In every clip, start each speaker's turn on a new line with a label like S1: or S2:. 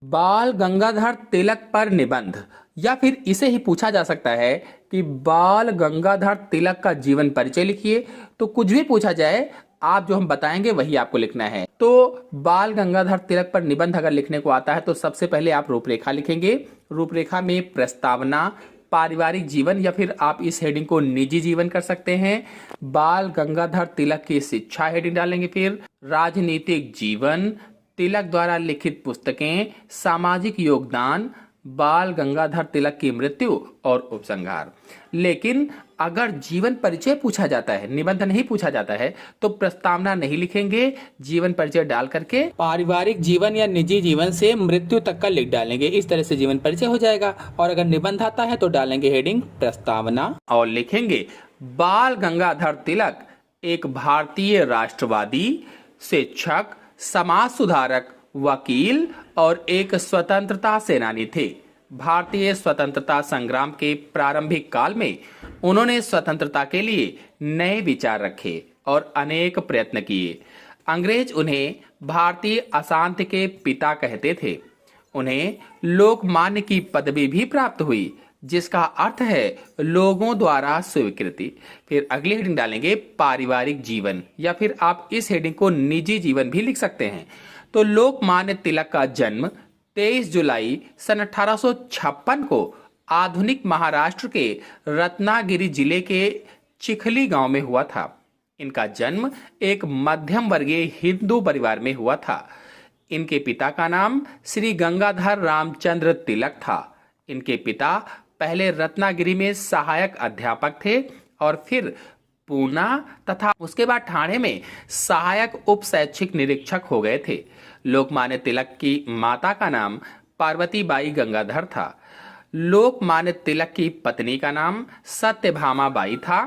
S1: बाल गंगाधर तिलक पर निबंध, या फिर इसे ही पूछा जा सकता है कि बाल गंगाधर तिलक का जीवन परिचय लिखिए। तो कुछ भी पूछा जाए, आप जो हम बताएंगे वही आपको लिखना है। तो बाल गंगाधर तिलक पर निबंध अगर लिखने को आता है तो सबसे पहले आप रूपरेखा लिखेंगे। रूपरेखा में प्रस्तावना, पारिवारिक जीवन, या फिर आप इस हेडिंग को निजी जीवन कर सकते हैं। बाल गंगाधर तिलक की शिक्षा हेडिंग डालेंगे। फिर राजनीतिक जीवन, तिलक द्वारा लिखित पुस्तकें, सामाजिक योगदान, बाल गंगाधर तिलक की मृत्यु और उपसंहार। लेकिन अगर जीवन परिचय पूछा जाता है, निबंध नहीं पूछा जाता है, तो प्रस्तावना नहीं लिखेंगे, जीवन परिचय डाल करके पारिवारिक जीवन या निजी जीवन से मृत्यु तक का लिख डालेंगे। इस तरह से जीवन परिचय हो जाएगा। और अगर निबंध आता है तो डालेंगे हेडिंग प्रस्तावना और लिखेंगे बाल गंगाधर तिलक एक भारतीय राष्ट्रवादी, शिक्षक, समाज सुधारक, वकील और एक स्वतंत्रता सेनानी थे। भारतीय स्वतंत्रता संग्राम के प्रारंभिक काल में उन्होंने स्वतंत्रता के लिए नए विचार रखे और अनेक प्रयत्न किए। अंग्रेज उन्हें भारतीय अशांति के पिता कहते थे। उन्हें लोकमान्य की पदवी भी प्राप्त हुई, जिसका अर्थ है लोगों द्वारा स्वीकृति। फिर अगली हेडिंग डालेंगे पारिवारिक जीवन, या फिर आप इस हेडिंग को निजी जीवन भी लिख सकते हैं। तो लोकमान्य तिलक का जन्म 23 जुलाई सन 1856 को आधुनिक महाराष्ट्र के रत्नागिरी जिले के चिखली गांव में हुआ था। इनका जन्म एक मध्यम वर्गीय हिंदू परिवार में हुआ था। इनके पिता का नाम श्री गंगाधर रामचंद्र तिलक था। इनके पिता पहले रत्नागिरी में सहायक अध्यापक थे और फिर पूना तथा उसके बाद ठाणे में सहायक उप शैक्षिक निरीक्षक हो गए थे। लोकमान्य तिलक की माता का नाम पार्वतीबाई गंगाधर था। लोकमान्य तिलक की पत्नी का नाम सत्यभामा बाई था।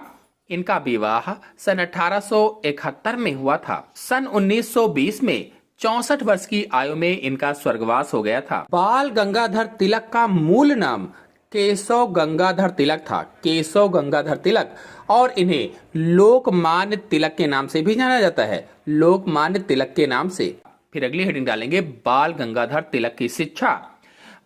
S1: इनका विवाह सन 1871 में हुआ था। सन 1920 में 64 वर्ष की आयु में इनका स्वर्गवास हो गया था। बाल गंगाधर तिलक का मूल नाम केशव गंगाधर तिलक था, केशव गंगाधर तिलक, और इन्हें लोकमान्य तिलक के नाम से भी जाना जाता है, लोकमान्य तिलक के नाम से। फिर अगली हेडिंग डालेंगे बाल गंगाधर तिलक की शिक्षा।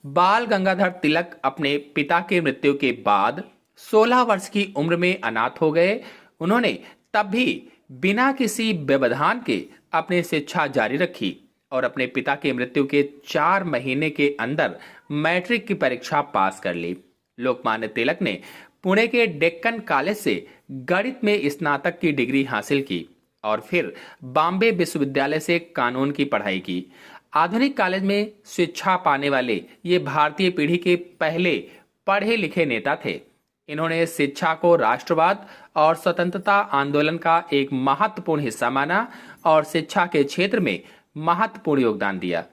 S1: बाल गंगाधर तिलक अपने पिता की मृत्यु के बाद 16 वर्ष की उम्र में अनाथ हो गए। उन्होंने तब भी बिना किसी व्यवधान के अपनी शिक्षा जारी रखी और अपने पिता की मृत्यु के 4 महीने के अंदर मैट्रिक की परीक्षा पास कर ली। लोकमान्य तिलक ने पुणे के डेक्कन कॉलेज से गणित में स्नातक की डिग्री हासिल की और फिर बॉम्बे विश्वविद्यालय से कानून की पढ़ाई की। आधुनिक कॉलेज में शिक्षा पाने वाले ये भारतीय पीढ़ी के पहले पढ़े लिखे नेता थे। इन्होंने शिक्षा को राष्ट्रवाद और स्वतंत्रता आंदोलन का एक महत्वपूर्ण हिस्सा माना और शिक्षा के क्षेत्र में महत्वपूर्ण योगदान दिया।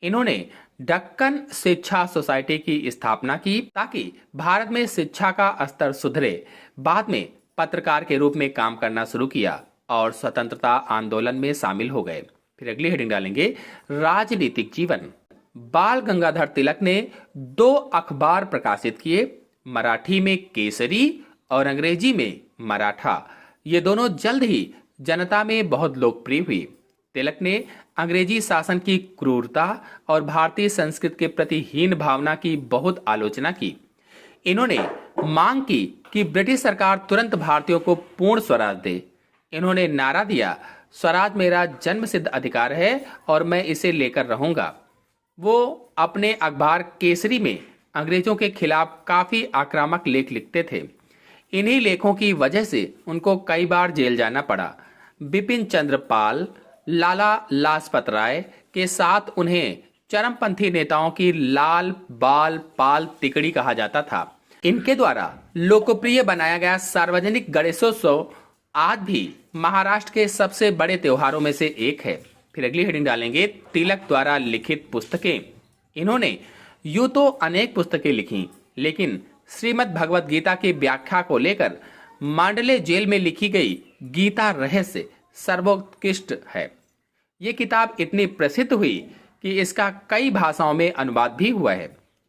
S1: इन्होंने दक्कन शिक्षा सोसाइटी की स्थापना की ताकि भारत में शिक्षा का स्तर सुधरे। बाद में पत्रकार के रूप में काम करना शुरू किया और स्वतंत्रता आंदोलन में शामिल हो गए। फिर अगली हेडिंग डालेंगे राजनीतिक जीवन। बाल गंगाधर तिलक ने 2 अखबार प्रकाशित किए, मराठी में केसरी और अंग्रेजी में मराठा। ये दोनों जल्द ही जनता में बहुत लोकप्रिय हुई। तिलक ने अंग्रेजी शासन की क्रूरता और भारतीय संस्कृति के प्रति हीन भावना की बहुत आलोचना की। इन्होंने मांग की कि ब्रिटिश सरकार तुरंत भारतीयों को पूर्ण स्वराज दे। इन्होंने नारा दिया, स्वराज मेरा जन्मसिद्ध अधिकार है और मैं इसे लेकर रहूंगा। वो अपने अखबार केसरी में अंग्रेजों के खिलाफ काफी आक्रामक लेख लिखते थे। इन्हीं लेखों की वजह से उनको कई बार जेल जाना पड़ा। बिपिन चंद्र पाल, लाला लाजपत राय के साथ उन्हें चरमपंथी नेताओं की लाल बाल पाल तिकड़ी कहा जाता था। इनके द्वारा लोकप्रिय बनाया गया सार्वजनिक गणेशोत्सव आज भी महाराष्ट्र के सबसे बड़े त्योहारों में से एक है। फिर अगली हेडिंग डालेंगे तिलक द्वारा लिखित पुस्तकें। इन्होंने यूं तो अनेक पुस्तकें लिखी, लेकिन श्रीमद् भगवत गीता की व्याख्या को लेकर मांडले जेल में लिखी गई गीता रहस्य सर्वोत्कृष्ट है। ये किताब इतनी प्रसिद्ध हुई कि इसका कई भाषाओं में अनुवाद भी हुआ है।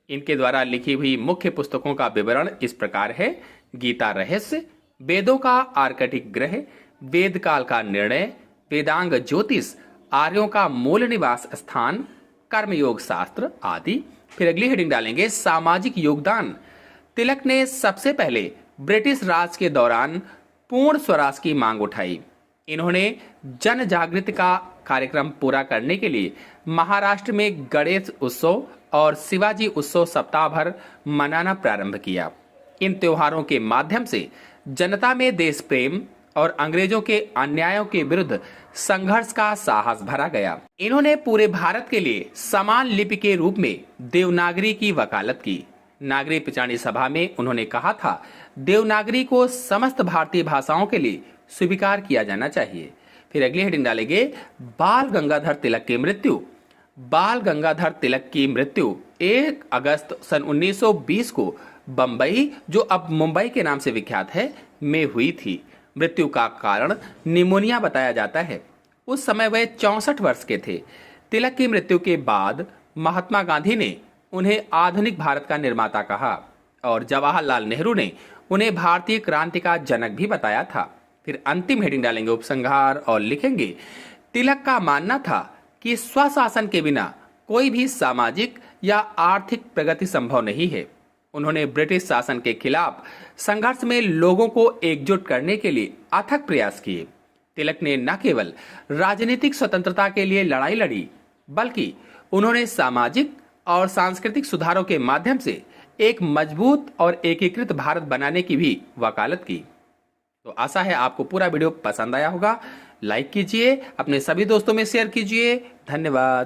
S1: इनके द्वारा लिखी हुई मुख्य पुस्तकों का विवरण इस प्रकार है: गीता रहस्य, वेदों का आर्कटिक ग्रह, वेद काल का निर्णय, वेदांग ज्योतिष, आर्यों का मूल निवास स्थान, कर्मयोग शास्त्र आदि। फिर अगली हेडिंग डालेंगे सामाजिक योगदान। तिलक ने सबसे पहले ब्रिटिश राज के दौरान पूर्ण स्वराज की मांग उठाई। इन्होंने जन जागृति का कार्यक्रम पूरा करने के लिए महाराष्ट्र में गणेश उत्सव और शिवाजी उत्सव सप्ताह भर मनाना प्रारंभ किया। इन त्योहारों के माध्यम से जनता में देश प्रेम और अंग्रेजों के अन्यायों के विरुद्ध संघर्ष का साहस भरा गया। इन्होंने पूरे भारत के लिए समान लिपि के रूप में देवनागरी की वकालत की। नागरी पिचानी सभा में उन्होंने कहा था, देवनागरी को समस्त भारतीय भाषाओं के लिए स्वीकार किया जाना चाहिए। फिर अगली हेडिंग डालेंगे बाल गंगाधर तिलक की मृत्यु। बाल गंगाधर तिलक की मृत्यु 1 अगस्त सन 1920 को बंबई, जो अब मुंबई के नाम से विख्यात है, में हुई थी। मृत्यु का कारण निमोनिया बताया जाता है। उस समय वे 64 वर्ष के थे। तिलक की मृत्यु के बाद महात्मा गांधी ने उन्हें आधुनिक भारत का निर्माता कहा और जवाहरलाल नेहरू ने उन्हें भारतीय क्रांति का जनक भी बताया था। फिर अंतिम हेडिंग डालेंगे उपसंहार और लिखेंगे, तिलक का मानना था कि स्वशासन के बिना कोई भी सामाजिक या आर्थिक प्रगति संभव नहीं है। उन्होंने ब्रिटिश शासन के खिलाफ संघर्ष में लोगों को एकजुट करने के लिए अथक प्रयास किए। तिलक ने न केवल राजनीतिक स्वतंत्रता के लिए लड़ाई लड़ी, बल्कि उन्होंने सामाजिक और सांस्कृतिक सुधारों के माध्यम से एक मजबूत और एकीकृत भारत बनाने की भी वकालत की। तो आशा है आपको पूरा वीडियो पसंद आया होगा। लाइक कीजिए, अपने सभी दोस्तों में शेयर कीजिए। धन्यवाद।